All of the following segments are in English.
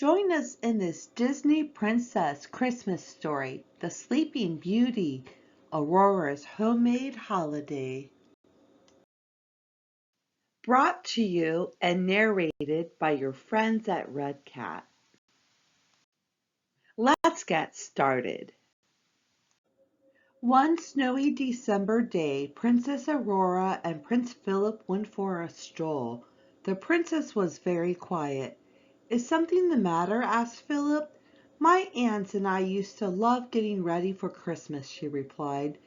Join us in this Disney Princess Christmas story, The Sleeping Beauty, Aurora's Homemade Holiday. Brought to you and narrated by your friends at Red Cat. Let's get started. One snowy December day, Princess Aurora and Prince Phillip went for a stroll. The princess was very quiet. "Is something the matter?" asked Phillip. "My aunts and I used to love getting ready for Christmas," she replied.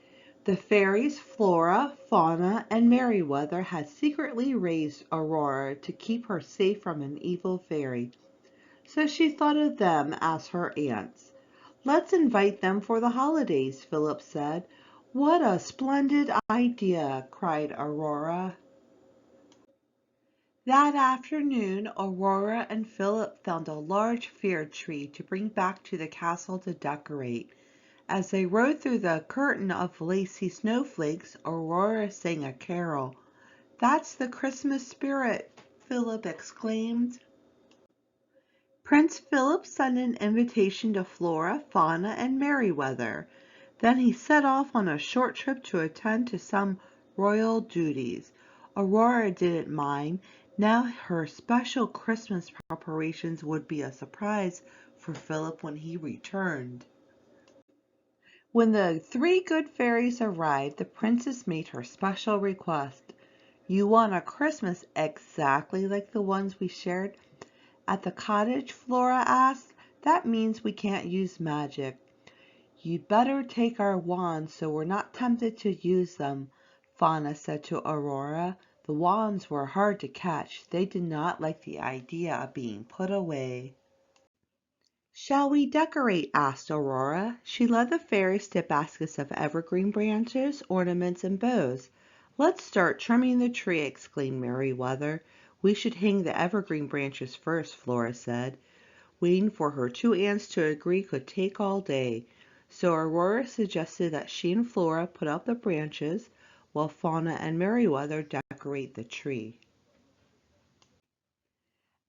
The fairies Flora, Fauna, and Merryweather had secretly raised Aurora to keep her safe from an evil fairy, so she thought of them as her aunts. "Let's invite them for the holidays," Phillip said. "What a splendid idea!" cried Aurora. That afternoon, Aurora and Phillip found a large fir tree to bring back to the castle to decorate. As they rode through the curtain of lacy snowflakes, Aurora sang a carol. "That's the Christmas spirit," Phillip exclaimed. Prince Phillip sent an invitation to Flora, Fauna, and Merryweather. Then he set off on a short trip to attend to some royal duties. Aurora didn't mind. Now her special Christmas preparations would be a surprise for Phillip when he returned. When the three good fairies arrived, the princess made her special request. "You want a Christmas exactly like the ones we shared at the cottage?" Flora asked. "That means we can't use magic." "You'd better take our wands so we're not tempted to use them," Fauna said to Aurora. The wands were hard to catch. They did not like the idea of being put away. "Shall we decorate?" asked Aurora. She led the fairies to baskets of evergreen branches, ornaments, and bows. "Let's start trimming the tree," exclaimed Merryweather. "We should hang the evergreen branches first," Flora said. Waiting for her two aunts to agree could take all day, so Aurora suggested that she and Flora put up the branches while Fauna and Merryweather decorate the tree.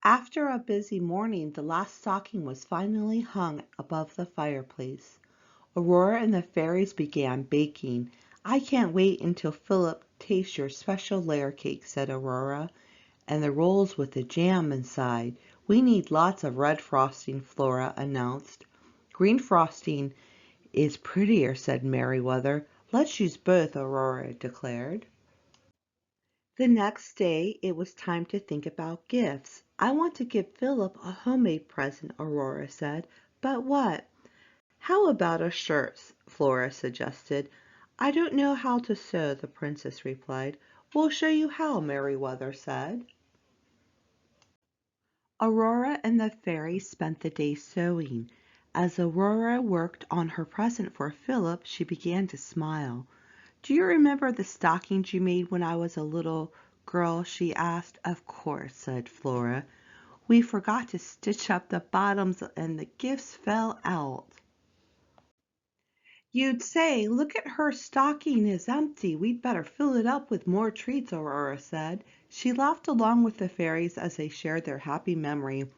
After a busy morning, the last stocking was finally hung above the fireplace. Aurora and the fairies began baking. "I can't wait until Phillip tastes your special layer cake," said Aurora, "and the rolls with the jam inside. We need lots of red frosting," Flora announced. "Green frosting is prettier," said Merryweather. "Let's use both," Aurora declared. The next day it was time to think about gifts. "I want to give Phillip a homemade present," Aurora said. "But what?" "How about a shirt?" Flora suggested. "I don't know how to sew," the princess replied. "We'll show you how," Merryweather said. Aurora and the fairies spent the day sewing. As Aurora worked on her present for Phillip, she began to smile. "Do you remember the stockings you made when I was a little girl?" she asked. "Of course," said Flora. "We forgot to stitch up the bottoms and the gifts fell out." "You'd say, 'Look at her stocking is empty. We'd better fill it up with more treats,'" Aurora said. She laughed along with the fairies as they shared their happy memory.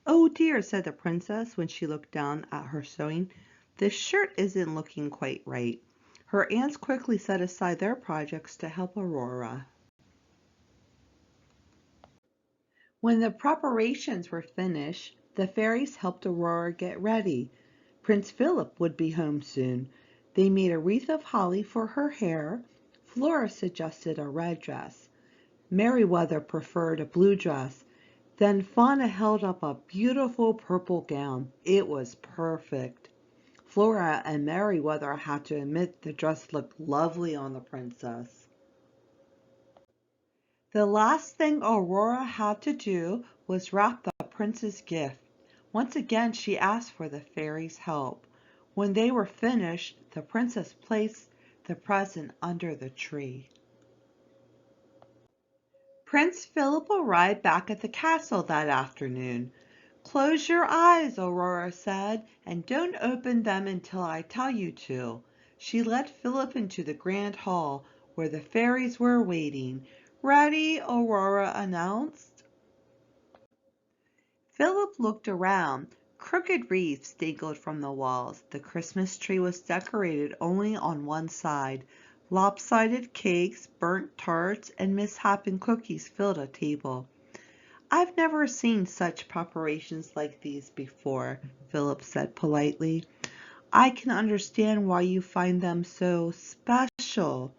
"Oh dear," said the princess when she looked down at her sewing. "This shirt isn't looking quite right." Her aunts quickly set aside their projects to help Aurora. When the preparations were finished, the fairies helped Aurora get ready. Prince Phillip would be home soon. They made a wreath of holly for her hair. Flora suggested a red dress. Merryweather preferred a blue dress. Then Fauna held up a beautiful purple gown. It was perfect. Flora and Merryweather had to admit the dress looked lovely on the princess. The last thing Aurora had to do was wrap the prince's gift. Once again she asked for the fairies' help. When they were finished, the princess placed the present under the tree. Prince Phillip arrived back at the castle that afternoon. "Close your eyes," Aurora said, "and don't open them until I tell you to." She led Phillip into the grand hall where the fairies were waiting. "Ready?" Aurora announced. Philip looked around. Crooked wreaths dangled from the walls. The Christmas tree was decorated only on one side. Lopsided cakes, burnt tarts, and misshapen cookies filled a table. "I've never seen such preparations like these before," Philip said politely. "I can understand why you find them so special."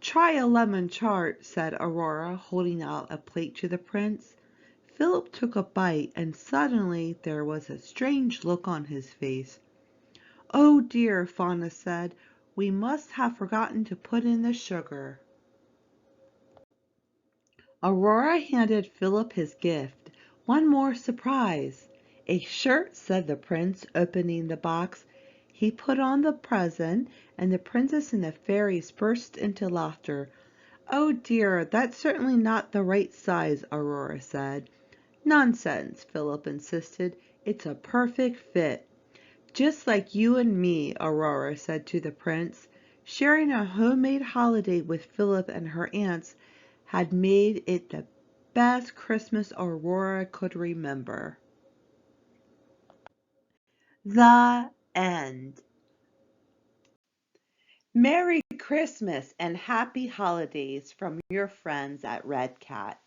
"Try a lemon tart," said Aurora, holding out a plate to the prince. Philip took a bite, and suddenly there was a strange look on his face. "Oh dear," Fauna said, "we must have forgotten to put in the sugar." Aurora handed Philip his gift. "One more surprise." "A shirt," said the prince, opening the box. He put on the present, and the princess and the fairies burst into laughter. "Oh dear, that's certainly not the right size," Aurora said. "Nonsense," Philip insisted. "It's a perfect fit." "Just like you and me," Aurora said to the prince. Sharing a homemade holiday with Philip and her aunts had made it the best Christmas Aurora could remember. The end. Merry Christmas and happy holidays from your friends at Red Cat.